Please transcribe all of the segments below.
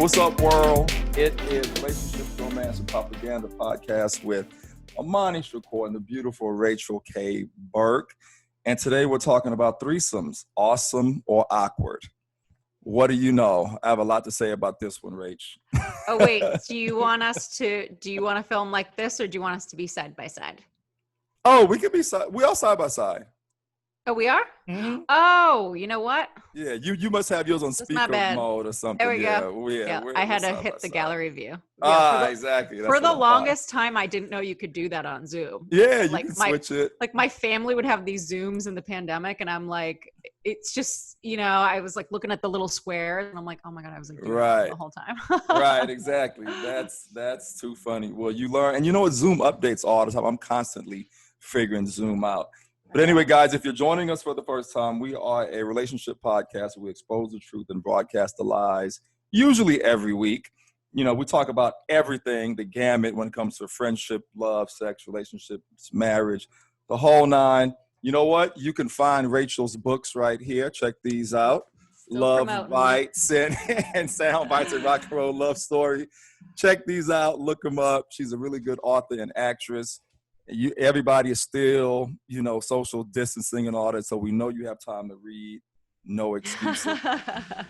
what's up, world? It is Relationships, Romance, and Propaganda podcast with Imani, Shakur, and the beautiful Rachel K. Burke. And today we're talking about threesomes, awesome or awkward. What do you know? I have a lot to say about this one, Rach. Oh, wait, do you want to film like this, or do you want us to be side by side? Oh, we could be we are side by side. Oh, we are? Mm-hmm. Oh, you know what? Yeah, you must have yours on speaker mode or something. There we go. Yeah, I had to hit the gallery view. Exactly. That's for the longest time, I didn't know you could do that on Zoom. Yeah, you can switch it. Like my family would have these Zooms in the pandemic, and I'm like, it's just, I was like looking at the little squares, and I'm like, oh my God, I was like doing that the whole time. Right, exactly. That's too funny. Well, you learn, and you know what? Zoom updates all the time. I'm constantly figuring Zoom out. But anyway, guys, if you're joining us for the first time, we are a relationship podcast where we expose the truth and broadcast the lies, usually every week. We talk about everything, the gamut when it comes to friendship, love, sex, relationships, marriage, the whole nine. You know what? You can find Rachel's books right here. Check these out. Love Bites and Sound Bites and Rock and Roll Love Story. Check these out. Look them up. She's a really good author and actress. Everybody is still, social distancing and all that. So we know you have time to read. No excuses.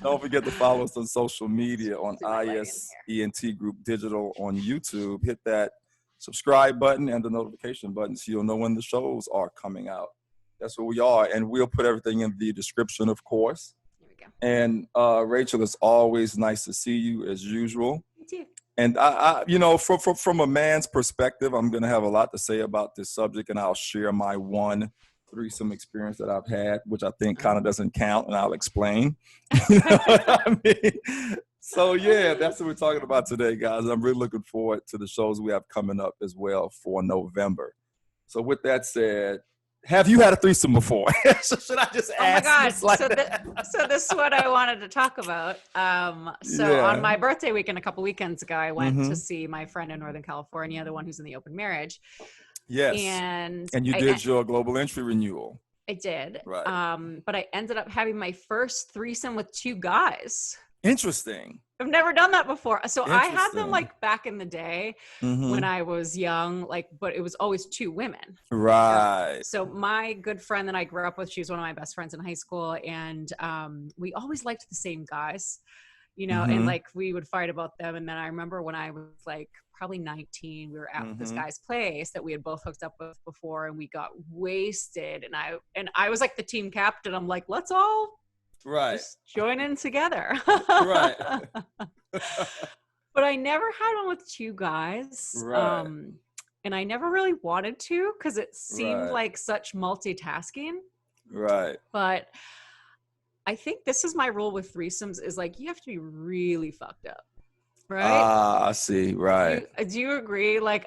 Don't forget to follow us on social media on ISENT Group Digital on YouTube. Hit that subscribe button and the notification button so you'll know when the shows are coming out. That's where we are. And we'll put everything in the description, of course. There we go. And Rachel, it's always nice to see you as usual. Me too. And I from a man's perspective, I'm going to have a lot to say about this subject, and I'll share my one threesome experience that I've had, which I think kind of doesn't count, and I'll explain. You know what I mean? So yeah, that's what we're talking about today, guys. I'm really looking forward to the shows we have coming up as well for November. So with that said, have you had a threesome before? Should I just ask? Oh my God. So this is what I wanted to talk about. On my birthday weekend, a couple weekends ago, I went to see my friend in Northern California, the one who's in the open marriage. Yes. And you did your global entry renewal. I did. Right. But I ended up having my first threesome with two guys. Interesting. I've never done that before. So I had them like back in the day when I was young, but it was always two women. Right. So my good friend that I grew up with, she was one of my best friends in high school. And we always liked the same guys, and like we would fight about them. And then I remember when I was like probably 19, we were at this guy's place that we had both hooked up with before, and we got wasted. And I was like the team captain. I'm like, let's all just join in together. Right. But I never had one with two guys. Right. And I never really wanted to because it seemed like such multitasking. Right. But I think this is my rule with threesomes is like you have to be really fucked up. Right? I see. Right. Do you agree? Like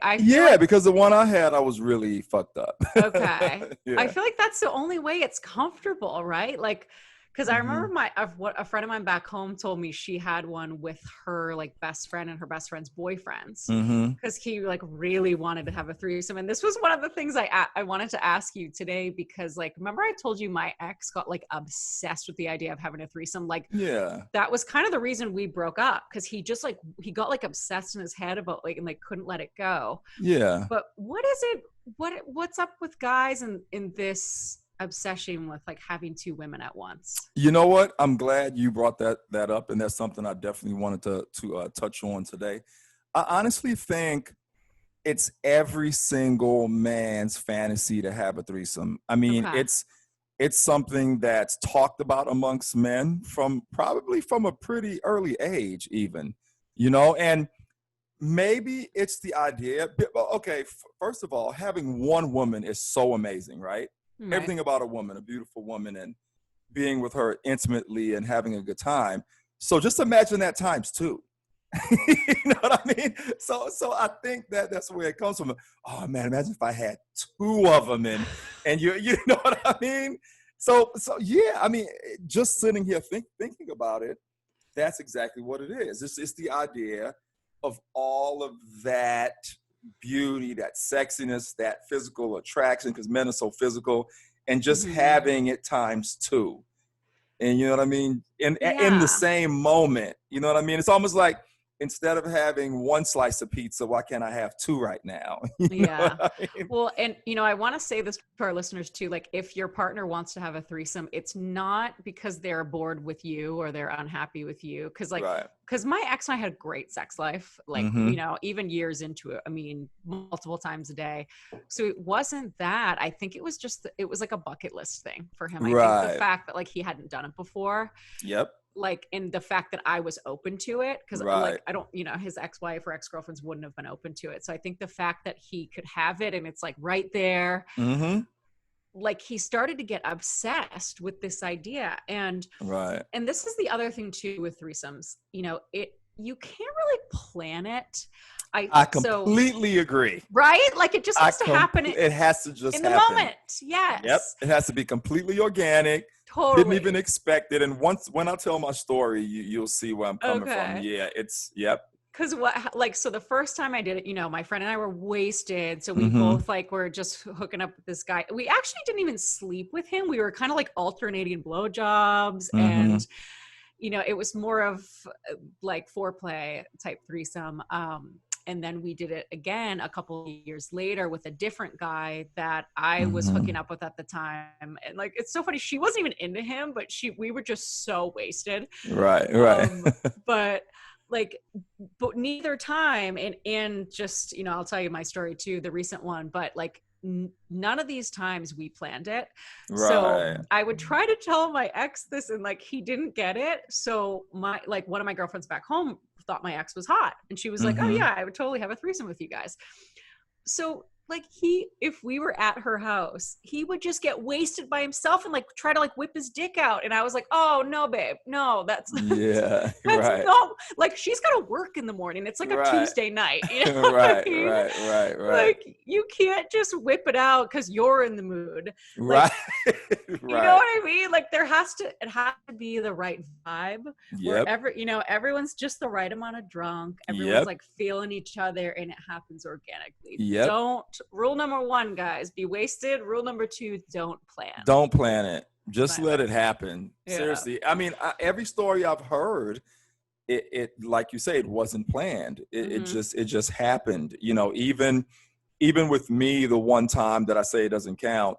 because the one I had, I was really fucked up. Okay. Yeah. I feel like that's the only way it's comfortable, right? Like, because I remember what a friend of mine back home told me she had one with her like best friend and her best friend's boyfriends because he like really wanted to have a threesome. And this was one of the things I wanted to ask you today because like, remember I told you my ex got like obsessed with the idea of having a threesome. Like, that was kind of the reason we broke up because he just like, he got like obsessed in his head about like, and like couldn't let it go. Yeah. But what is it? What's up with guys in this obsession with like having two women at once? You know what? I'm glad you brought that up, and that's something I definitely wanted to touch on today. I honestly think it's every single man's fantasy to have a threesome. I mean, it's something that's talked about amongst men from a pretty early age, even, and maybe it's the idea. Okay, first of all, having one woman is so amazing, right? Right. Everything about a woman, a beautiful woman, and being with her intimately and having a good time. So just imagine that times two. You know what I mean? So I think that's where it comes from. Oh man, imagine if I had two of them and you know what I mean? So yeah, I mean, just sitting here thinking about it, that's exactly what it is. It's the idea of all of that beauty, that sexiness, that physical attraction, because men are so physical, and just having it times two. And you know what I mean? In the Yeah. same moment, you know what I mean? It's almost like instead of having one slice of pizza, why can't I have two right now? You know Yeah. what I mean? Well, and I want to say this to our listeners too. Like, if your partner wants to have a threesome, it's not because they're bored with you or they're unhappy with you. Right. Because my ex and I had a great sex life, like, Mm-hmm. even years into it. I mean, multiple times a day. So it wasn't that. I think it was just, it was like a bucket list thing for him. I think the Right. fact that like he hadn't done it before, Yep. like, in the fact that I was open to it, because Right. like I don't, his ex-wife or ex-girlfriends wouldn't have been open to it. So I think the fact that he could have it and it's like right there, Mm-hmm. like he started to get obsessed with this idea. And Right. this is the other thing too with threesomes, you can't really plan it. I completely agree. Right? Like it just has to happen It has to just in the happen. moment. Yes. Yep. It has to be completely organic. Totally. Didn't even expect it. And when I tell my story, you'll see where I'm coming from. Yeah, yep. Because so the first time I did it, my friend and I were wasted. So we Mm-hmm. both like were just hooking up with this guy. We actually didn't even sleep with him. We were kind of like alternating blowjobs. Mm-hmm. And, it was more of like foreplay type threesome. And then we did it again a couple of years later with a different guy that I was hooking up with at the time. And like, it's so funny. She wasn't even into him, but we were just so wasted. Right. But neither time, and just, I'll tell you my story too, the recent one, but like none of these times we planned it. Right. So I would try to tell my ex this and like, he didn't get it. So one of my girlfriends back home thought my ex was hot. And she was like, oh yeah, I would totally have a threesome with you guys. So like if we were at her house, he would just get wasted by himself and like try to like whip his dick out. And I was like, oh no, babe, no, that's right. No, like she's got to work in the morning. It's like a Tuesday night. You know right, I mean? right. Like you can't just whip it out because you're in the mood. Right. Like, you know what I mean? Like it has to be the right vibe. Yep. Where everyone's just the right amount of drunk. Everyone's like feeling each other and it happens organically. Yep. Rule number 1, guys, be wasted. Rule number 2, don't plan. Don't plan it. Just let it happen. Yeah. Seriously. I mean, every story I've heard, it like you say, it wasn't planned. It just happened. Even with me, the one time that I say it doesn't count,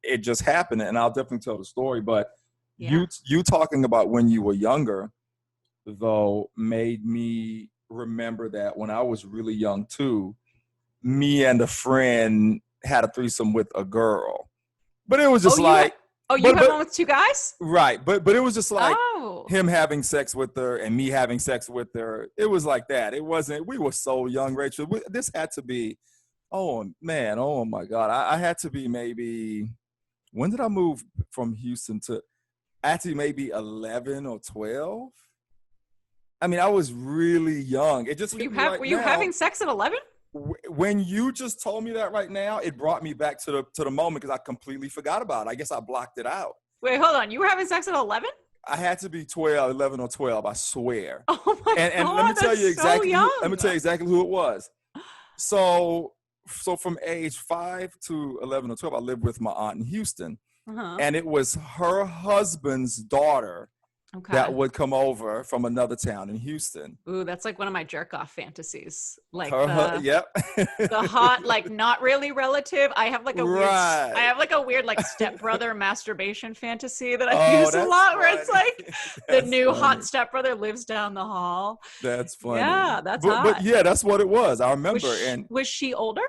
it just happened. And I'll definitely tell the story. But you talking about when you were younger, though, made me remember that when I was really young too, me and a friend had a threesome with a girl, but it was just you had one with 2 guys? Right. But it was just like him having sex with her and me having sex with her. It was like that. It wasn't, we were so young, Rachel. This had to be, oh man, oh my God. I had to be maybe, when did I move from Houston to, actually maybe 11 or 12? I mean, I was really young. It just were you having sex at 11? When you just told me that right now, it brought me back to the moment because I completely forgot about it. I guess I blocked it out. Wait, hold on. You were having sex at 11? I had to be 11 or 12, I swear. Oh my God, and let me tell you exactly. So let me tell you exactly who it was. So from age 5 to 11 or 12, I lived with my aunt in Houston, and it was her husband's daughter. Okay. That would come over from another town in Houston. Ooh, that's like one of my jerk off fantasies. Like yep. The hot, like not really relative. I have like a weird like stepbrother masturbation fantasy that I use a lot, where it's like the new hot stepbrother lives down the hall. That's funny. Yeah, that's hot. But yeah, that's what it was. I remember. Was she older?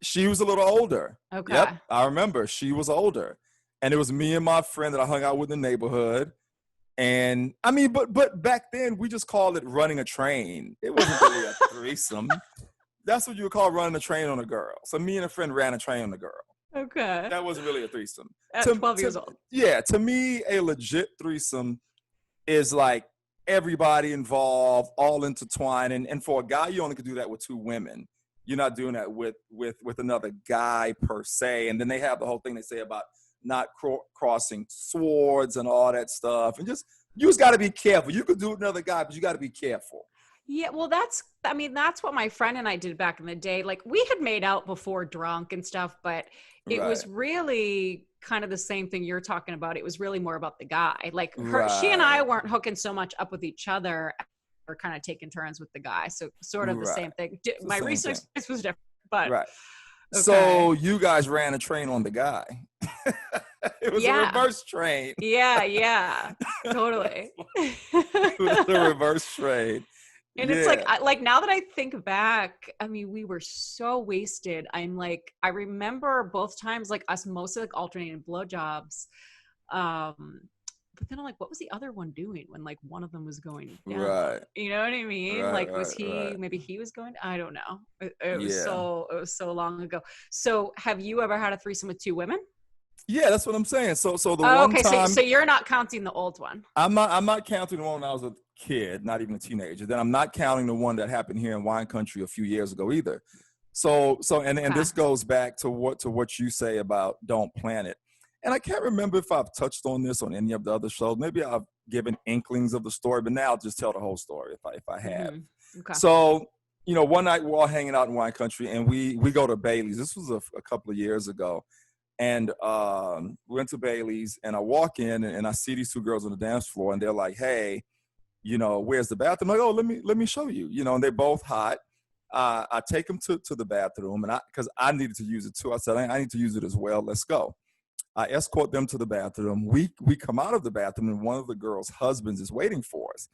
She was a little older. Okay. Yep. I remember she was older. And it was me and my friend that I hung out with in the neighborhood. And I mean, but back then we just called it running a train. It wasn't really a threesome. That's what you would call running a train on a girl. So me and a friend ran a train on a girl. Okay. That wasn't really a threesome. At 12 years old. Yeah, to me, a legit threesome is like everybody involved, all intertwined. And for a guy, you only could do that with 2 women. You're not doing that with another guy per se. And then they have the whole thing they say about not crossing swords and all that stuff. And you just got to be careful. You could do it with another guy, but you got to be careful. Yeah, well, that's what my friend and I did back in the day. Like we had made out before drunk and stuff, but it was really kind of the same thing you're talking about. It was really more about the guy. Like she and Right. I weren't hooking so much up with each other. We're kind of taking turns with the guy. So sort of the same thing. My recent experience was different, but right. okay. So you guys ran a train on the guy. It was a reverse train. Yeah, totally. It was a reverse train. And it's like now that I think back, I mean, we were so wasted. I'm like, I remember both times, like us mostly like alternating blowjobs. But then I'm like, what was the other one doing when like one of them was going down? Right. You know what I mean? Right, like, was he, maybe he was going, I don't know. It was so long ago. So have you ever had a threesome with two women? Yeah, that's what I'm saying. So the one time. So you're not counting the old one. I'm not counting the one when I was a kid, not even a teenager. Then I'm not counting the one that happened here in wine country a few years ago either. So and this goes back to what you say about don't plan it. And I can't remember if I've touched on this on any of the other shows. Maybe I've given inklings of the story, but now I'll just tell the whole story if I have. Mm-hmm. Okay. So, one night we're all hanging out in wine country and we go to Bailey's. This was a couple of years ago. And we went to Bailey's and I walk in and I see these two girls on the dance floor and they're like, hey, where's the bathroom? I'm like, oh, let me show you, and they're both hot. I take them to the bathroom and because I needed to use it too. I said, I need to use it as well. Let's go. I escort them to the bathroom. We come out of the bathroom and one of the girls' husbands is waiting for us.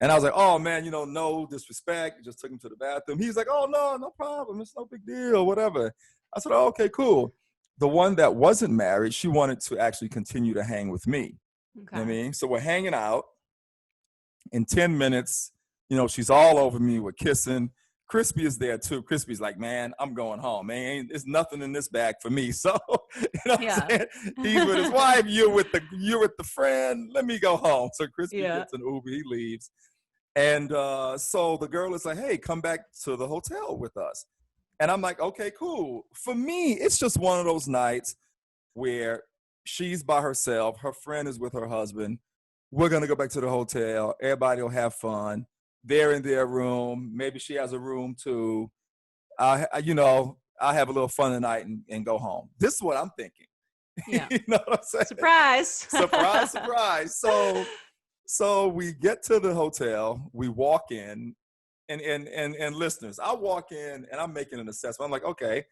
And I was like, oh man, no disrespect. Just took him to the bathroom. He's like, oh no problem. It's no big deal, whatever. I said, oh, okay, cool. The one that wasn't married, she wanted to actually continue to hang with me. Okay. You know what I mean? So we're hanging out. In 10 minutes, she's all over me. We're kissing. Crispy is there too. Crispy's like, man, I'm going home, man. There's nothing in this bag for me. So, what I'm saying? He's with his wife. You're with the friend. Let me go home. So Crispy gets an Uber. He leaves. And so the girl is like, hey, come back to the hotel with us. And I'm like, okay, cool. For me, it's just one of those nights where she's by herself. Her friend is with her husband. We're going to go back to the hotel. Everybody will have fun. They're in their room. Maybe she has a room too. I'll have a little fun tonight and go home. This is what I'm thinking. Yeah. You know what I'm saying? Surprise. Surprise. So we get to the hotel. We walk in. And listeners, I walk in and I'm making an assessment. I'm like, okay,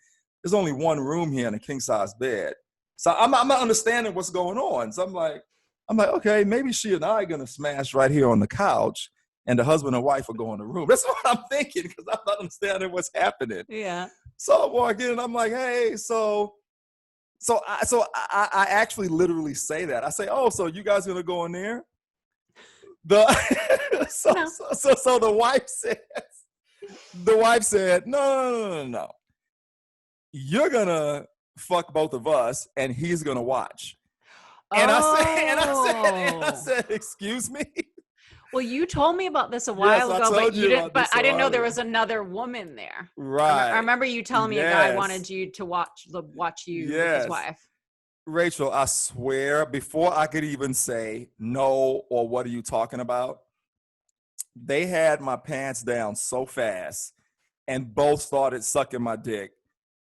there's only one room here and a king size bed. So I'm not understanding what's going on. So I'm like, okay, maybe she and I are gonna smash right here on the couch, and the husband and wife will go in the room. That's what I'm thinking because I'm not understanding what's happening. Yeah. So I walk in and I'm like, hey, so I actually literally say that. I say, oh, so you guys gonna go in there? So the wife said, no. You're gonna fuck both of us and he's gonna watch. And I said, excuse me? Well, you told me about this a while ago, but I didn't know there was another woman there. Right. I remember you telling me a guy wanted you to watch you with his wife. Rachel, I swear, before I could even say no or what are you talking about, they had my pants down so fast and both started sucking my dick.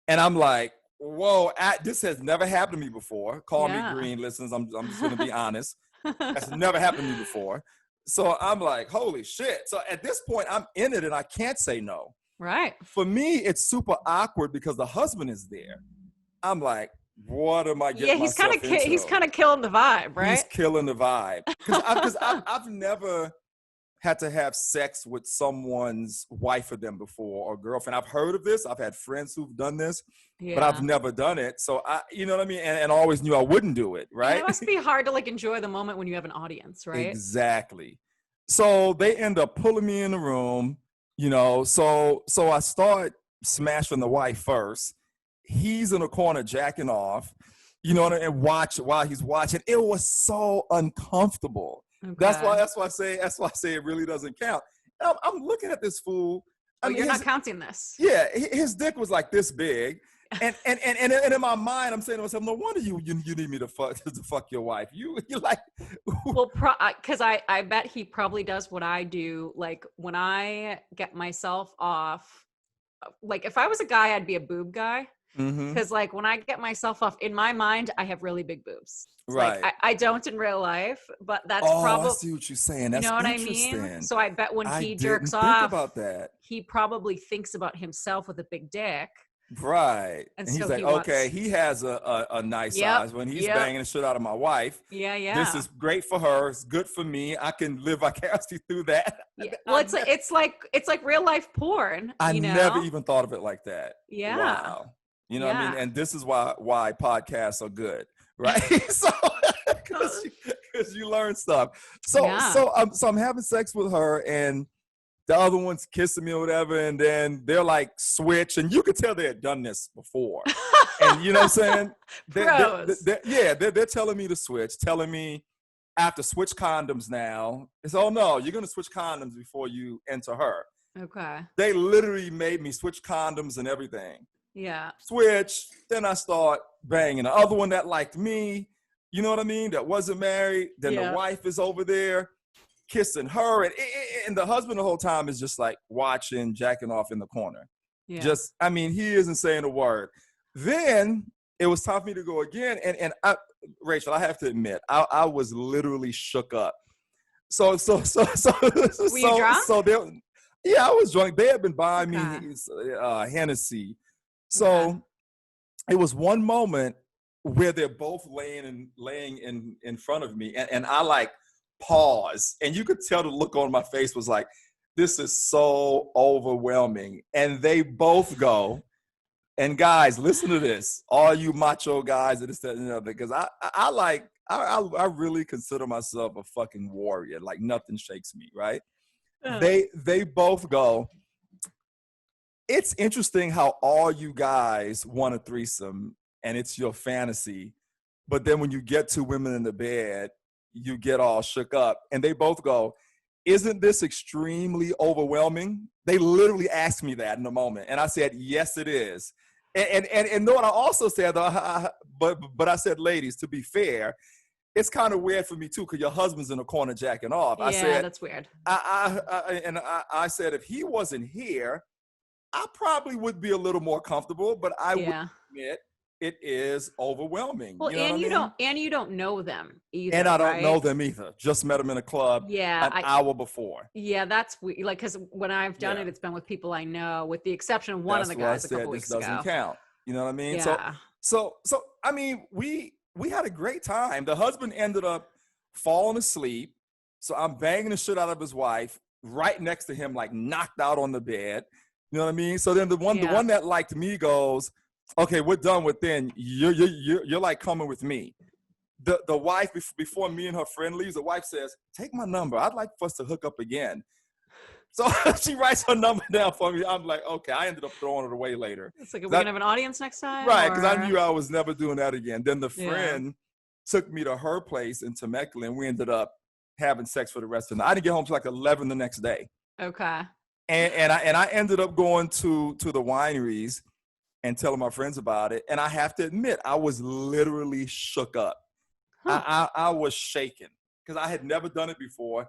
And I'm like, whoa, this has never happened to me before. Call me green, listeners. I'm just going to be honest. That's never happened to me before. So I'm like, holy shit. So at this point, I'm in it and I can't say no. Right. For me, it's super awkward because the husband is there. I'm like, what am I getting myself into? He's kind of killing the vibe, right? He's killing the vibe. Because I've never had to have sex with someone's wife or them before or girlfriend. I've heard of this. I've had friends who've done this, but I've never done it. So you know what I mean? And I always knew I wouldn't do it, right? And it must be hard to enjoy the moment when you have an audience, right? Exactly. So they end up pulling me in the room, so I start smashing the wife first. He's in a corner jacking off, and watch while he's watching. It was so uncomfortable. Okay. That's why I say it really doesn't count. And I'm looking at this fool. You're not counting this. Yeah, his dick was like this big, and in my mind I'm saying to myself, no wonder you need me to fuck your wife. You like. Well, because I bet he probably does what I do. Like when I get myself off, like if I was a guy, I'd be a boob guy. Because like when I get myself off, in my mind, I have really big boobs. It's Right. like I don't in real life, but that's I see what you're saying. That's you know what interesting. I mean? So I bet when he jerks think off, about that. he probably thinks about himself with a big dick. Right. And he's so like, okay, he has a nice size when he's banging the shit out of my wife. Yeah. This is great for her. It's good for me. I can live vicariously through that. Yeah. Well, it's like real life porn. I you know? never even thought of it like that. Yeah. Wow. You know what I mean? And this is why podcasts are good, right? So because you learn stuff. So I'm having sex with her, and the other one's kissing me or whatever, and then they're like switch, and you could tell they had done this before. And you know what I'm saying? They're telling me to switch, telling me I have to switch condoms now. It's no, you're gonna switch condoms before you enter her. Okay. They literally made me switch condoms and everything. Yeah. Switch. Then I start banging the other one that liked me. You know what I mean? That wasn't married. Then the wife is over there kissing her, and the husband the whole time is just like watching, jacking off in the corner. Yeah. He isn't saying a word. Then it was time for me to go again, and Rachel, I have to admit, I was literally shook up. So Were you drunk? I was drunk. They had been buying me Hennessy. So it was one moment where they're both laying in front of me, and I like pause, and you could tell the look on my face was like, this is so overwhelming. And they both go, and guys, listen to this, all you macho guys and this, that, and the other, because I really consider myself a fucking warrior. Like nothing shakes me, right? They both go, it's interesting how all you guys want a threesome and it's your fantasy, but then when you get two women in the bed, you get all shook up. And they both go, isn't this extremely overwhelming? They literally asked me that in a moment, and I said, yes, it is. And know what I also said, though, but I said, ladies, to be fair, it's kind of weird for me too, because your husband's in the corner jacking off. I said, that's weird. I said, if he wasn't here, I probably would be a little more comfortable, but I would admit it is overwhelming. Well, you don't know them either. And I don't know them either. Just met them in a club an hour before. Yeah, that's weird. Like, because when I've done it, it's been with people I know, with the exception of one of the guys a couple weeks ago. This doesn't count. You know what I mean? Yeah. So I mean, we had a great time. The husband ended up falling asleep. So I'm banging the shit out of his wife right next to him, like knocked out on the bed. You know what I mean? So then the one that liked me goes, okay, we're done with then. You're like coming with me. The wife, before me and her friend leaves, the wife says, take my number. I'd like for us to hook up again. So she writes her number down for me. I'm like, okay. I ended up throwing it away later. It's like, are we going to have an audience next time? Right, because I knew I was never doing that again. Then the friend took me to her place in Temecula, and we ended up having sex for the rest of the night. I didn't get home till like 11 the next day. Okay. And I ended up going to the wineries and telling my friends about it. And I have to admit, I was literally shook up. I was shaken because I had never done it before.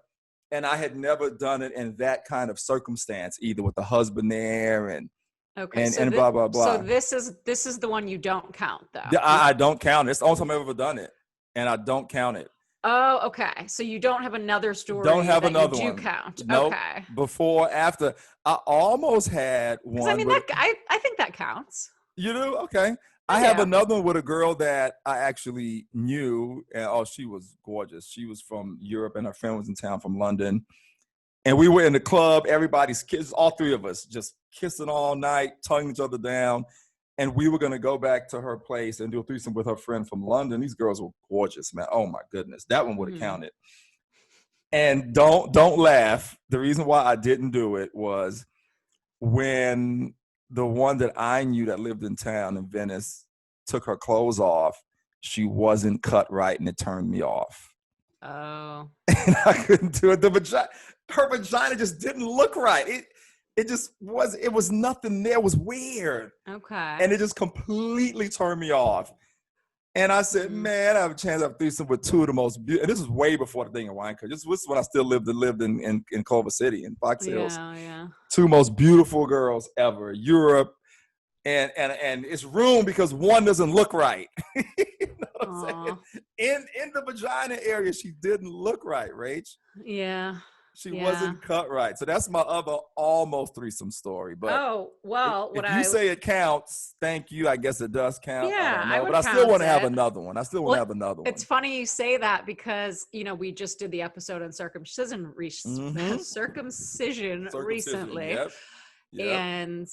And I had never done it in that kind of circumstance, either with the husband there and blah, blah, blah. So this is the one you don't count, though. Yeah, I don't count it. It's the only time I've ever done it. And I don't count it. Oh, okay. So you don't have another story don't have that another you one. Do count. Nope. Okay. Before, after. I almost had one. I mean, I think that counts. You do? Okay. I have another one with a girl that I actually knew. And, she was gorgeous. She was from Europe, and her friend was in town from London. And we were in the club. Everybody's kissing, all three of us, just kissing all night, tonguing each other down. And we were going to go back to her place and do a threesome with her friend from London. These girls were gorgeous, man. Oh, my goodness. That one would have counted. And don't laugh. The reason why I didn't do it was when the one that I knew that lived in town in Venice took her clothes off, she wasn't cut right, and it turned me off. Oh. And I couldn't do it. Her vagina just didn't look right. It was nothing there. It was weird. Okay. And it just completely turned me off. And I said, man, I have a chance to have a threesome with two of the most beautiful, and this was way before the thing in wine country. This was when I still lived in Culver City, in Fox Hills. Yeah. Two most beautiful girls ever. Europe, and it's room because one doesn't look right. You know what I'm saying? In the vagina area, she didn't look right, Rach. Yeah. She wasn't cut right. So that's my other almost threesome story. But if you say it counts, thank you. I guess it does count. Yeah, I don't know. But I still want to have another one. It's funny you say that because, you know, we just did the episode on circumcision recently. Yep. And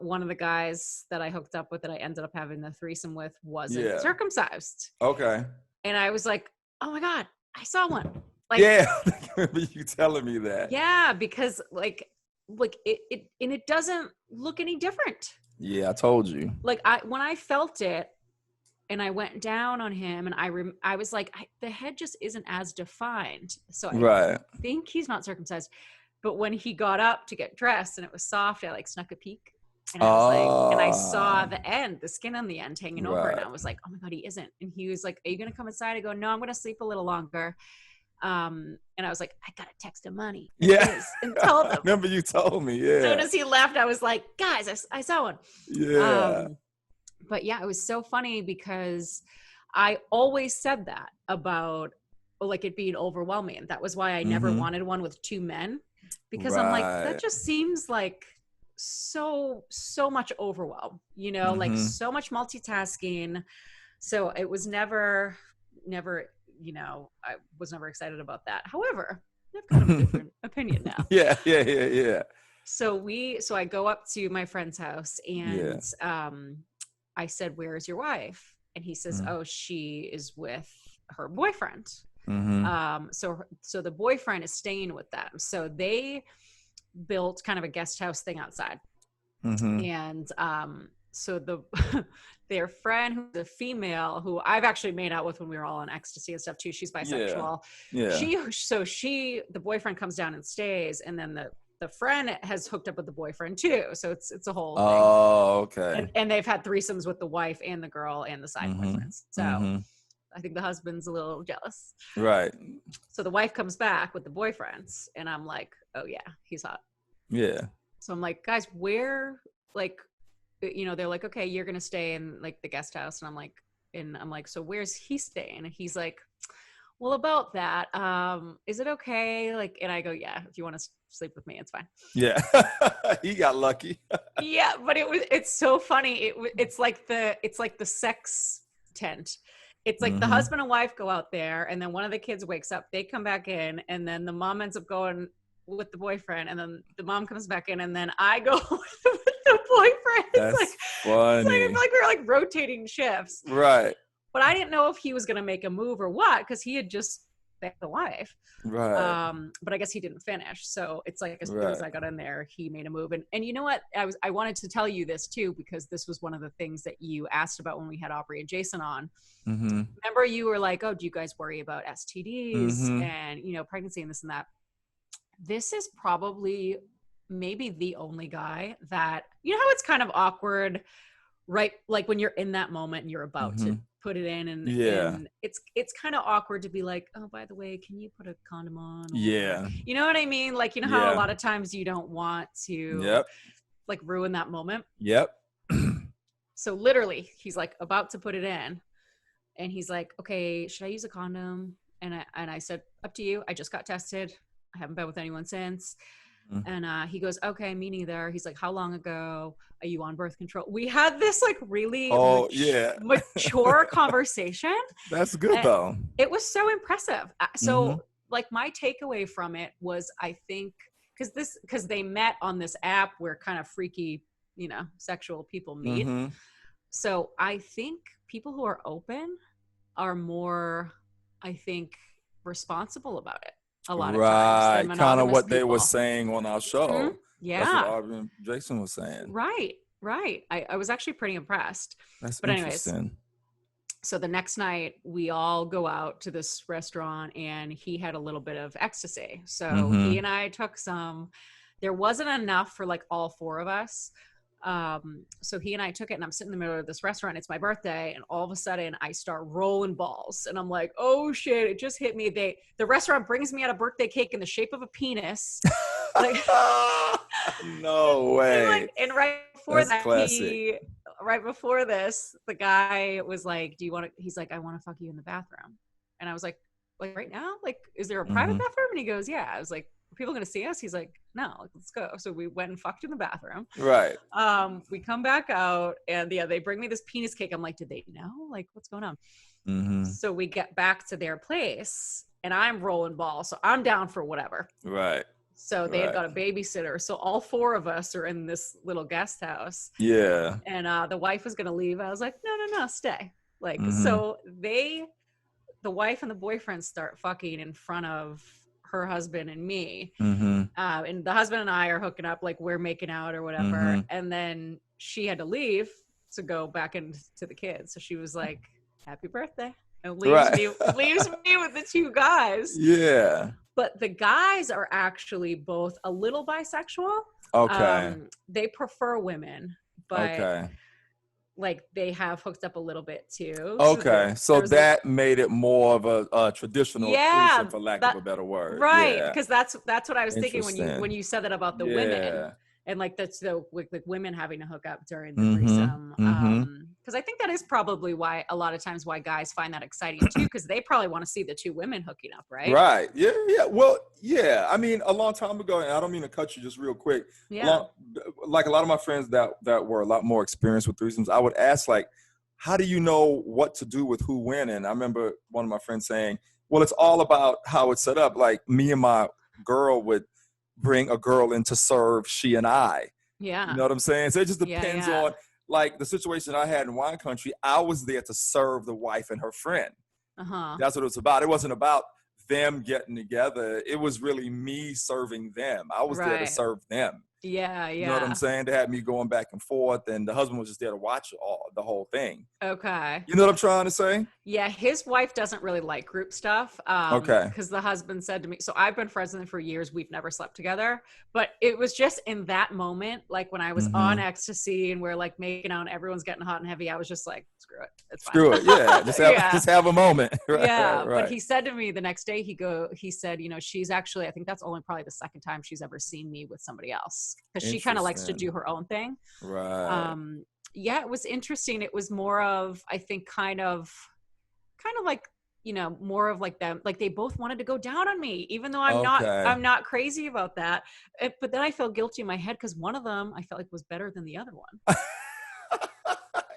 one of the guys that I hooked up with that I ended up having the threesome with wasn't circumcised. Okay. And I was like, oh my God, I saw one. Like, yeah, I remember you telling me that. Yeah, because like it doesn't look any different. Yeah, I told you. Like when I felt it and I went down on him and I was like, the head just isn't as defined. So I think he's not circumcised. But when he got up to get dressed and it was soft, I like snuck a peek. And I was like, and I saw the skin on the end hanging over. And I was like, oh my God, he isn't. And he was like, are you going to come inside? I go, no, I'm going to sleep a little longer. And I was like, I gotta text Imani. Yeah. And told him. I remember you told me. Yeah. As soon as he left, I was like, guys, I saw one. Yeah. But yeah, it was so funny because I always said that about like it being overwhelming. That was why I never wanted one with two men, because I'm like, that just seems like so much overwhelm, you know, like so much multitasking. So it was never, you know, I was never excited about that. However, I've kind of a different opinion now. Yeah. So I go up to my friend's house and I said, where's your wife? And he says, oh, she is with her boyfriend. So the boyfriend is staying with them. So they built kind of a guest house thing outside. And so their friend, who's a female, who I've actually made out with when we were all on ecstasy and stuff too. She's bisexual. Yeah. The boyfriend comes down and stays, and then the friend has hooked up with the boyfriend too. So it's a whole thing. Oh, okay. And they've had threesomes with the wife and the girl and the side boyfriends. So I think the husband's a little jealous. Right. So the wife comes back with the boyfriends, and I'm like, oh yeah, he's hot. Yeah. So I'm like, guys, where, like, you know, they're like, okay, you're gonna stay in like the guest house, and I'm like, so where's he staying? And he's like, well, about that, is it okay? Like, and I go, yeah, if you want to sleep with me, it's fine. Yeah. He got lucky. Yeah, but it's so funny. It's like the sex tent. It's like the husband and wife go out there, and then one of the kids wakes up, they come back in, and then the mom ends up going with the boyfriend, and then the mom comes back in, and then I go with the boyfriend. That's funny. I feel like we were like rotating shifts. Right. But I didn't know if he was going to make a move or what, because he had just backed the wife. Right. But I guess he didn't finish. So it's like as soon as I got in there, he made a move. And you know what? I wanted to tell you this too, because this was one of the things that you asked about when we had Aubrey and Jason on. Remember, you were like, oh, do you guys worry about STDs and, you know, pregnancy and this and that? This is probably maybe the only guy that, you know how it's kind of awkward, right? Like when you're in that moment and you're about to put it in, and it's kind of awkward to be like, oh, by the way, can you put a condom on? Yeah. You know what I mean? Like, you know how a lot of times you don't want to like ruin that moment. Yep. So literally he's like about to put it in, and he's like, okay, should I use a condom? And I said, up to you. I just got tested. I haven't been with anyone since. And he goes, okay, me neither. He's like, how long ago are you on birth control? We had this like really mature conversation. That's good though. It was so impressive. So like my takeaway from it was, I think, because they met on this app where kind of freaky, you know, sexual people meet. So I think people who are open are more, I think, responsible about it. A lot of times. Right. Kind of what they were saying on our show. Yeah. That's what Aubrey and Jason was saying. Right. I was actually pretty impressed. That's anyways, interesting. so the next night we all go out to this restaurant, and he had a little bit of ecstasy. So he and I took some. There wasn't enough for like all four of us. So he and I took it, and I'm sitting in the middle of this restaurant. It's my birthday, and all of a sudden I start rolling balls, and I'm like, oh shit, it just hit me. The restaurant brings me out a birthday cake in the shape of a penis. Like, no way. And right before That's that, classic. right before this, the guy was like, "Do you want to?" He's like, "I want to fuck you in the bathroom," and I was like right now, like, is there a private bathroom? And he goes, "Yeah." I was like, "Are people gonna see us?" He's like, "No, like, let's go." So we went and fucked in the bathroom. Right. We come back out, and yeah, they bring me this penis cake. I'm like, did they know? Like, what's going on? So we get back to their place, and I'm rolling ball, so I'm down for whatever. Right. So they had got a babysitter. So all four of us are in this little guest house. Yeah. And the wife was going to leave. I was like, no, stay. Like, so the wife and the boyfriend start fucking in front of her husband and me. And the husband and I are hooking up, like we're making out or whatever. And then she had to leave to go back into the kids. So she was like, happy birthday. And leaves me with the two guys. Yeah. But the guys are actually both a little bisexual. Okay. They prefer women, but like they have hooked up a little bit too. Okay. So that made it more of a traditional threesome, for lack of a better word. Right. Yeah. Because that's what I was thinking when you said that about the women. And like that's with women having to hook up during the threesome. Because I think that is probably why a lot of times why guys find that exciting too, because they probably want to see the two women hooking up, right? Right. Yeah. Yeah. Well, yeah. I mean, a long time ago, and I don't mean to cut you just real quick. Yeah. Like a lot of my friends that were a lot more experienced with threesomes, I would ask like, how do you know what to do with who when? And I remember one of my friends saying, well, it's all about how it's set up. Like me and my girl would bring a girl in to serve she and I. Yeah. You know what I'm saying? So it just depends on like the situation I had in wine country. I was there to serve the wife and her friend. That's what it was about. It wasn't about them getting together. It was really me serving them. I was there to serve them. Yeah, yeah. You know what I'm saying? They had me going back and forth, and the husband was just there to watch the whole thing. Okay. You know what I'm trying to say? Yeah, his wife doesn't really like group stuff. Because the husband said to me, so I've been friends with him for years. We've never slept together. But it was just in that moment, like when I was on ecstasy and we're like making out and everyone's getting hot and heavy, I was just like, screw it. It's fine. Screw it. Yeah. Just have a moment. Right. But he said to me the next day, he said, you know, she's actually, I think that's only probably the second time she's ever seen me with somebody else. Because she kind of likes to do her own thing. Right. Yeah, it was interesting. It was more of, I think, kind of like, you know, more of like them, like they both wanted to go down on me, even though I'm not crazy about that. But then I felt guilty in my head because one of them I felt like was better than the other one.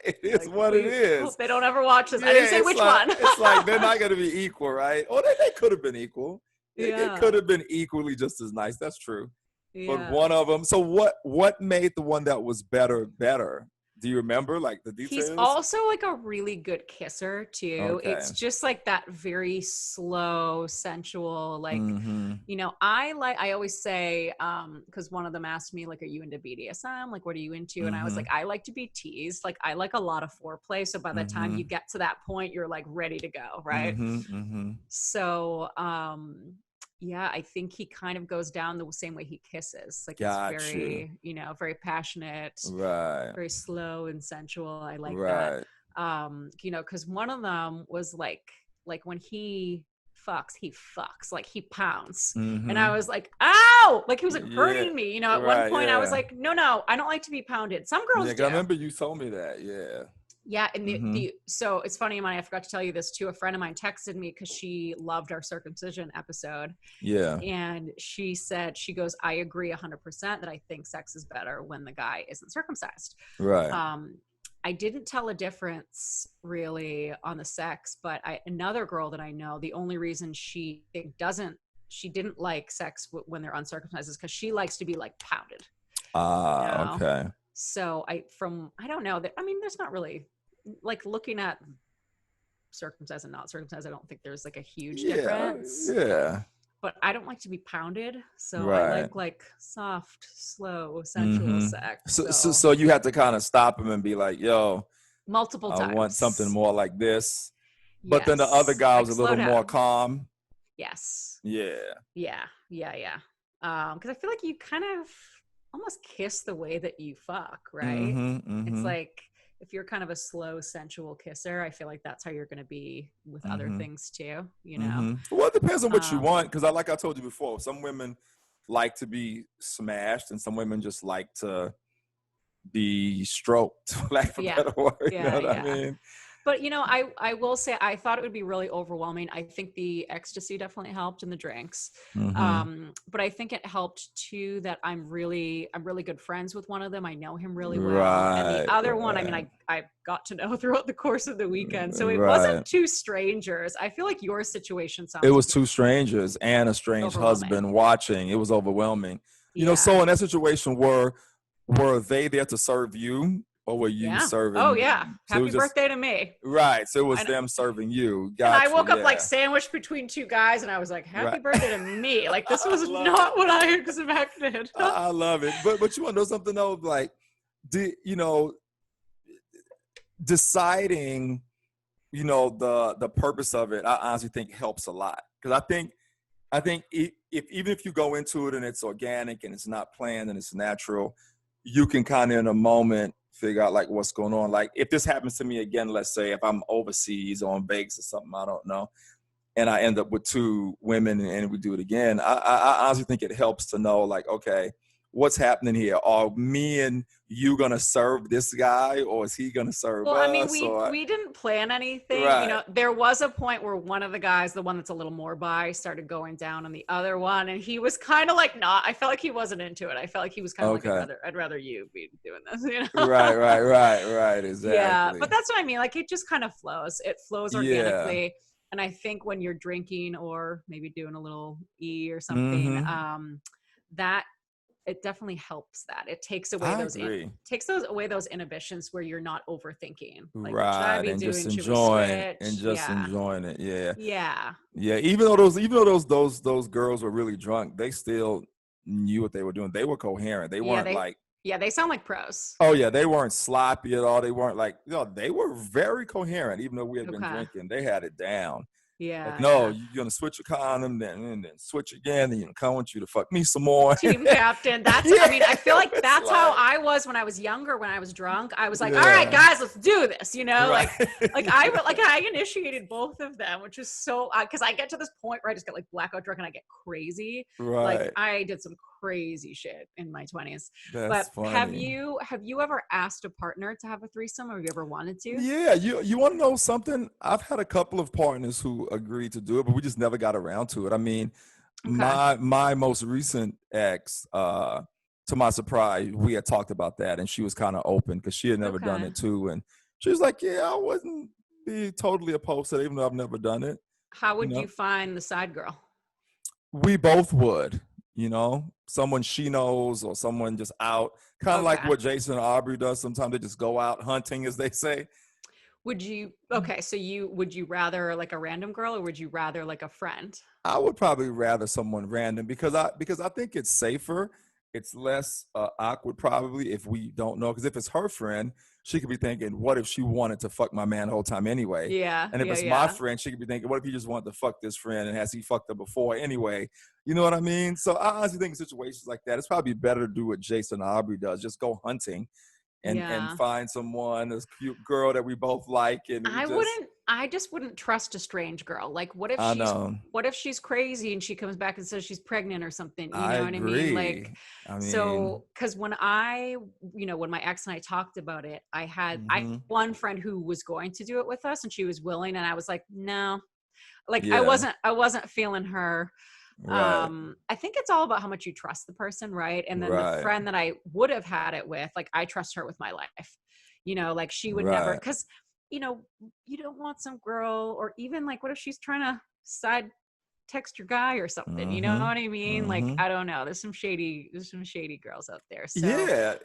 It is like, what it is. Hope they don't ever watch this. I didn't say which one. It's like they're not going to be equal, right? Or they could have been equal. It could have been equally just as nice. That's true. Yeah. But one of them. So what made the one that was better? Do you remember like the details? He's also like a really good kisser too. Okay. It's just like that very slow, sensual, like, you know, I always say, cause one of them asked me like, are you into BDSM? Like, what are you into? And I was like, I like to be teased. Like I like a lot of foreplay. So by the time you get to that point, you're like ready to go. Right. So, yeah, I think he kind of goes down the same way he kisses. Like it's very, you know, very passionate, very slow and sensual. I like that. You know, because one of them was like when he fucks, like he pounds. And I was like, ow! Like he was like hurting me. You know, at one point I was like, no, I don't like to be pounded. Some girls do. I remember you told me that, yeah. Yeah, and so it's funny, Imani, I forgot to tell you this too. A friend of mine texted me because she loved our circumcision episode. Yeah. And she said, she goes, I agree 100% that I think sex is better when the guy isn't circumcised. Right. I didn't tell a difference really on the sex, but another girl that I know, the only reason she didn't like sex when they're uncircumcised is because she likes to be like pounded. Okay. So I don't know that, I mean, there's not really like looking at circumcised and not circumcised. I don't think there's like a huge difference. Yeah. But I don't like to be pounded. So I like soft, slow, sensual sex. So you had to kind of stop him and be like, yo, multiple times. I want something more like this. But then the other guy was a little more calm. Yes. Yeah. Because I feel like you kind of almost kiss the way that you fuck, right? It's like if you're kind of a slow, sensual kisser, I feel like that's how you're going to be with other things too, you know? Well, it depends on what you want. Because like I told you before, some women like to be smashed and some women just like to be stroked, for lack of a Yeah. better word. You know Yeah. what I Yeah. mean? But I will say I thought it would be really overwhelming. I think the ecstasy definitely helped in the drinks. Mm-hmm. But I think it helped too that I'm really good friends with one of them. I know him really well. And the Right, other one, I mean, right, I got to know throughout the course of the weekend. So it wasn't right. two strangers. I feel like your situation It sounds was two strangers and a strange overwhelming. husband watching. It was overwhelming. Yeah. So in that situation, were they there to serve you, or were you Yeah. Oh serving yeah. them? So it Happy was just birthday to me. right. So it was I them serving you. And I Gotcha. woke up like Yeah. sandwiched between two guys, and I was like, Right. "Happy birthday to me!" Like this I was love it. not what I expected. I love it. But you want to know something though? Like, deciding, the purpose of it, I honestly think helps a lot. Because I think if even if you go into it and it's organic and it's not planned and it's natural, you can kind of in a moment figure out like what's going on. Like if this happens to me again, let's say if I'm overseas or in Vegas or something, I don't know, and I end up with two women and we do it again, I honestly think it helps to know like, okay, what's happening here? Are me and you gonna serve this guy, or is he gonna serve Well, I mean, us? we Or we didn't plan anything. right, There was a point where one of the guys, the one that's a little more bi, started going down on the other one, and he was kind of like not. I felt like he wasn't into it. I felt like he was kind of like, okay, I'd rather you be doing this, right, right, right, right, Yeah, but exactly. that's what I mean. Like it just kind of flows. It flows Yeah. organically. And I think when you're drinking or maybe doing a little E or something, Mm-hmm. that it definitely helps that. It I agree. takes those away those inhibitions where you're not overthinking. Like, what should I Right, be and just doing? Should we enjoying and switch? just Yeah. enjoying it. Yeah, Yeah. yeah. Even though those girls were really drunk, they still knew what they were doing. They were coherent. They Yeah, weren't like, they sound like pros. oh yeah, they weren't sloppy at all. They weren't like, they were very coherent. Even though we had been Okay. drinking, they had it down. Like, Yeah, no, yeah. you're gonna switch a condom, then switch again, then I want you to fuck me some more. Team captain. Yeah, I mean, I feel like it's that's how like, I was when I was younger, when I was drunk. I was like, all right, yeah, guys, let's do this, right, I initiated both of them, which is so, because I get to this point where I just get like blackout drunk and I get crazy. Like right. I did some crazy shit in my 20s. But That's have funny. you ever asked a partner to have a threesome, or have you ever wanted to? Yeah, you want to know something? I've had a couple of partners who agreed to do it, but we just never got around to it. I mean, Okay. my most recent ex, to my surprise, we had talked about that, and she was kind of open because she had never done Okay. it too, and she was like, "Yeah, I wouldn't be totally opposed to it, even though I've never done it." How You would know, you find the side girl? we both would. Someone she knows or someone just out, kind of like Okay. what Jason and Aubrey does. Sometimes they just go out hunting, as they say. Would you okay, so would you rather like a random girl, or would you rather like a friend? I would probably rather someone random because I think it's safer. It's less awkward probably if we don't know. Because if it's her friend, she could be thinking, "What if she wanted to fuck my man the whole time anyway?" Yeah, And if yeah, it's my yeah. friend, she could be thinking, "What if he just wanted to fuck this friend and has he fucked her before anyway?" You know what I mean? So I honestly think in situations like that, it's probably better to do what Jason Aubrey does: just go hunting and Yeah. find someone, this cute girl that we both like, and we just. I just wouldn't trust a strange girl. Like I know. what if she's crazy and she comes back and says she's pregnant or something? You I know what I mean? Like, agree. I mean. so because when my ex and I talked about it, I had Mhm. one friend who was going to do it with us and she was willing, and I was like, no. Like Yeah, I wasn't feeling her. right, I think it's all about how much you trust the person, right? And then the right, friend that I would have had it with, like I trust her with my life. Like she would never, right. because you know, you don't want some girl, or even like what if she's trying to side text your guy or something, you know Mhm, what I mean? Like, mhm. I don't know. There's some shady girls out there. So Yeah,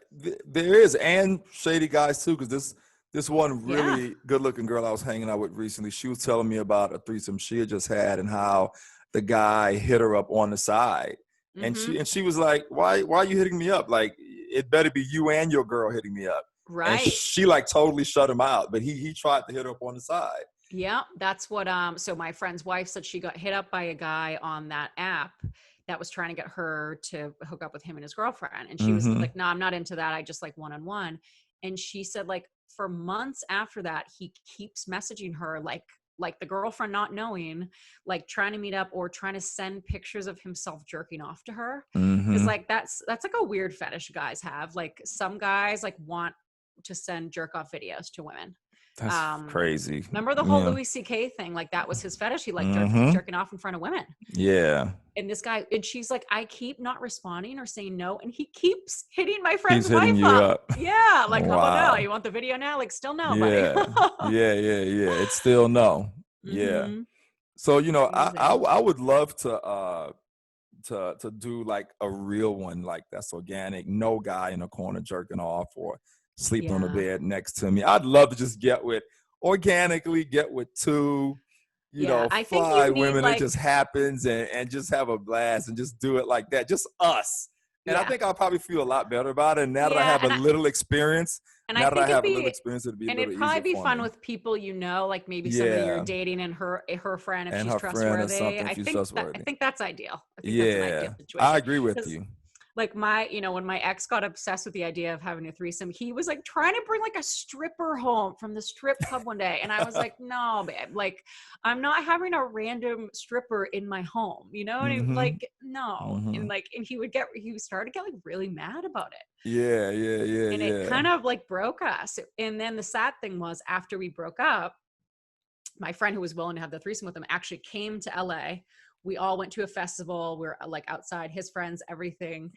there is, and shady guys too. Because this one yeah. really good-looking girl I was hanging out with recently, she was telling me about a threesome she had just had and how the guy hit her up on the side, and Mm-hmm. she was like, "Why are you hitting me up? Like, it better be you and your girl hitting me up." And Right. she like totally shut him out, but he tried to hit her up on the side. Yeah, that's what so my friend's wife said she got hit up by a guy on that app that was trying to get her to hook up with him and his girlfriend. And she was Mhm. like, "No, I'm not into that. I just like one-on-one." And she said like for months after that, he keeps messaging her like like the girlfriend not knowing, like trying to meet up or trying to send pictures of himself jerking off to her is like, that's like a weird fetish guys have. Like some guys like want to send jerk off videos to women. That's crazy. Remember the whole Louis C.K. thing? Like that was his fetish. He liked jerking off in front of women. Yeah. And this guy, and she's like, I keep not responding or saying no. And he keeps hitting my He's friend's hitting wife you up. Yeah. Like, Wow. how about now? You want the video now? Like, still no, Yeah. buddy. yeah. It's still no. Yeah. So, you know, I would love to do like a real one, like that's organic, no guy in a corner jerking off or sleeping on the bed next to me. I'd love to just get with two, you know, I think 5 women. like, it just happens and just have a blast and just do it like that. Just us. And I think I'll probably feel a lot better about it. And now that I have a little experience, and it'd probably be fun fun with people, you know, like maybe somebody you're dating and her friend, if she's trustworthy. I think that's ideal. I think that's an ideal situation. I agree with you. Like when my ex got obsessed with the idea of having a threesome, he was like trying to bring like a stripper home from the strip club one day. And I was like, no, babe, like I'm not having a random stripper in my home, you know? And like, no. And like, and he started to get like really mad about it. Yeah. And it kind of like broke us. And then the sad thing was after we broke up, my friend who was willing to have the threesome with him actually came to LA. We all went to a festival. We're like outside, his friends, everything.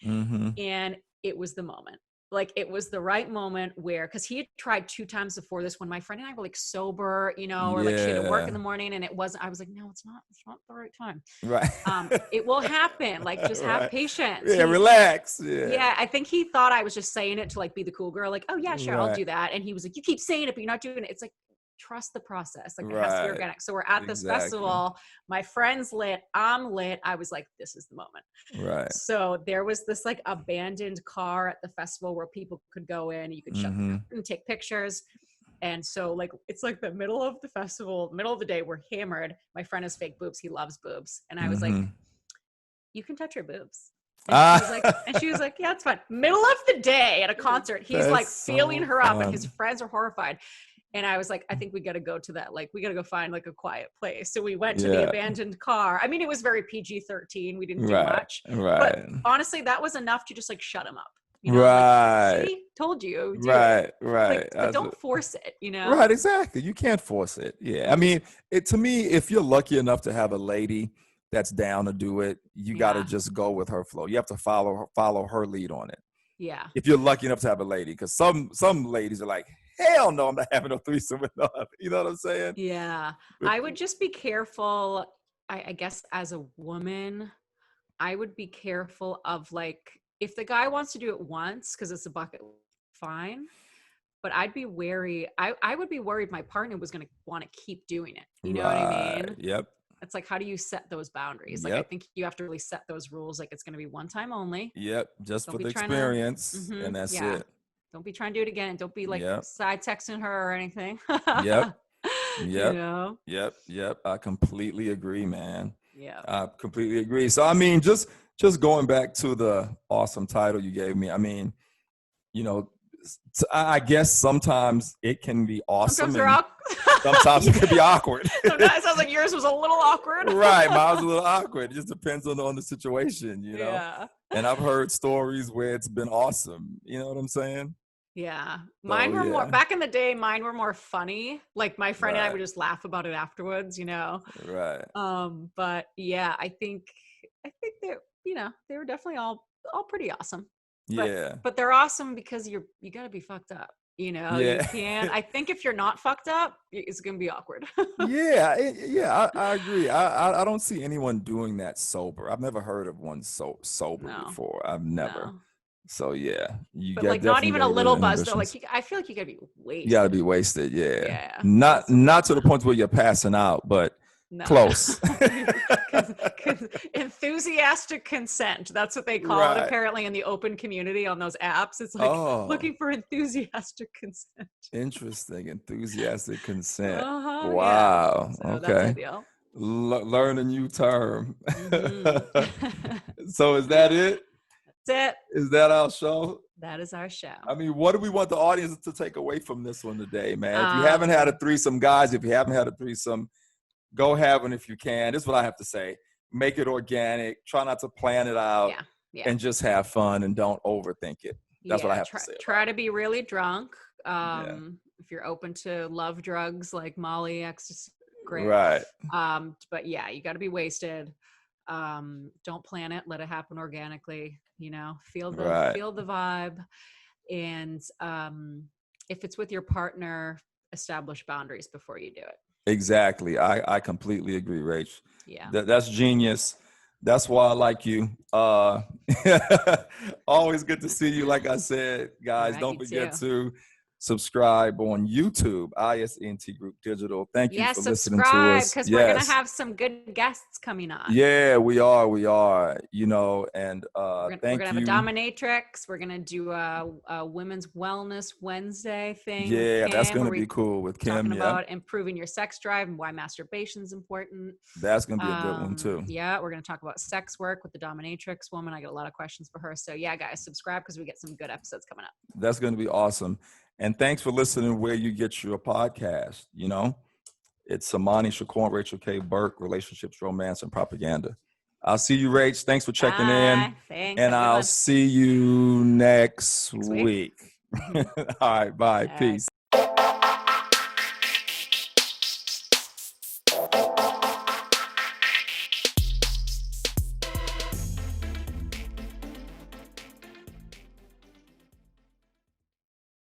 And it was the moment. Like it was the right moment where, cause he had tried 2 times before this when my friend and I were like sober, you know, or like she had to work in the morning and I was like, no, it's not the right time. Right. It will happen. Like just have patience. Yeah. Relax. Yeah. I think he thought I was just saying it to like be the cool girl. Like, oh yeah, sure. I'll do that. And he was like, you keep saying it, but you're not doing it. It's like, trust the process. Like it has to be organic. So we're at this festival. My friend's lit. I'm lit. I was like, this is the moment. Right. So there was this like abandoned car at the festival where people could go in. You could shut them and take pictures. And so like, it's like the middle of the festival, middle of the day, we're hammered. My friend has fake boobs. He loves boobs. And I was like, you can touch your boobs. And she was like, yeah, it's fine. Middle of the day at a concert. He's like feeling her up and his friends are horrified. And I was like, I think we got to go to that. Like, we got to go find like a quiet place. So we went to the abandoned car. I mean, it was very PG-13. We didn't do much. But honestly, that was enough to just like shut him up. You know? Like, see, told you. Right. Like, but don't force it, you know? Right, exactly. You can't force it. Yeah. I mean, to me, if you're lucky enough to have a lady that's down to do it, you got to just go with her flow. You have to follow her lead on it. Yeah. If you're lucky enough to have a lady, because some ladies are like, hell no, I'm not having a threesome with no. You know what I'm saying? Yeah. I would just be careful. I guess as a woman, I would be careful of like, if the guy wants to do it once, because it's a bucket, fine. But I'd be wary. I would be worried my partner was going to want to keep doing it. You know what I mean? Yep. It's like, how do you set those boundaries? Like, I think you have to really set those rules. Like, it's going to be one time only. Yep. Just for the experience. And that's it. Don't be trying to do it again. Don't be like side texting her or anything. Yep. You know? Yep. I completely agree, man. Yeah. I completely agree. So, I mean, just going back to the awesome title you gave me, I mean, you know, I guess sometimes it can be awesome. Sometimes it could be awkward. Sometimes it sounds like yours was a little awkward. Right. Mine was a little awkward. It just depends on the situation, you know? Yeah. And I've heard stories where it's been awesome. You know what I'm saying? Yeah. Mine were more, back in the day, mine were more funny. Like my friend and I would just laugh about it afterwards, you know? Right. But yeah, I think they're, you know, they were definitely all pretty awesome. But they're awesome because you got to be fucked up. You know, you can't. I think if you're not fucked up, it's gonna be awkward. I agree. I don't see anyone doing that sober. I've never heard of one sober before. I've never. No. So but like not even a little buzz though. Like I feel like you gotta be wasted. You gotta be wasted. Yeah. Not to the point where you're passing out, but close. Because enthusiastic consent, that's what they call it apparently in the open community on those apps. It's like looking for enthusiastic consent. Interesting. Enthusiastic consent. Wow. So okay. Learn a new term. So is that it? That's it. Is that our show? That is our show. I mean, what do we want the audience to take away from this one today, man? If you haven't had a threesome, guys, if you haven't had a threesome, go have one if you can. This is what I have to say. Make it organic. Try not to plan it out. And just have fun and don't overthink it. That's what I have to say. Try to be really drunk. If you're open to love drugs like Molly, ecstasy, great. Right. But yeah, you got to be wasted. Don't plan it. Let it happen organically. You know, feel the vibe. And if it's with your partner, establish boundaries before you do it. Exactly. I completely agree, Rach. Yeah. That's genius. That's why I like you. Always good to see you. Like I said, guys, Right, don't forget to subscribe on YouTube, ISNT Group Digital. Thank you for listening to us. Because we're going to have some good guests coming on. Yeah, we are, you know, and we're going to have a dominatrix. We're going to do a Women's Wellness Wednesday thing. Yeah, that's going to be cool with Kim. Talking about improving your sex drive and why masturbation is important. That's going to be a good one too. Yeah, we're going to talk about sex work with the dominatrix woman. I get a lot of questions for her. So yeah, guys, subscribe because we get some good episodes coming up. That's going to be awesome. And thanks for listening where you get your podcast. You know, it's Imani, Shakur, and Rachel K. Burke, Relationships, Romance, and Propaganda. I'll see you, Rach. Thanks for checking in. Thanks, and I'll see you next week. All right. Bye. Peace.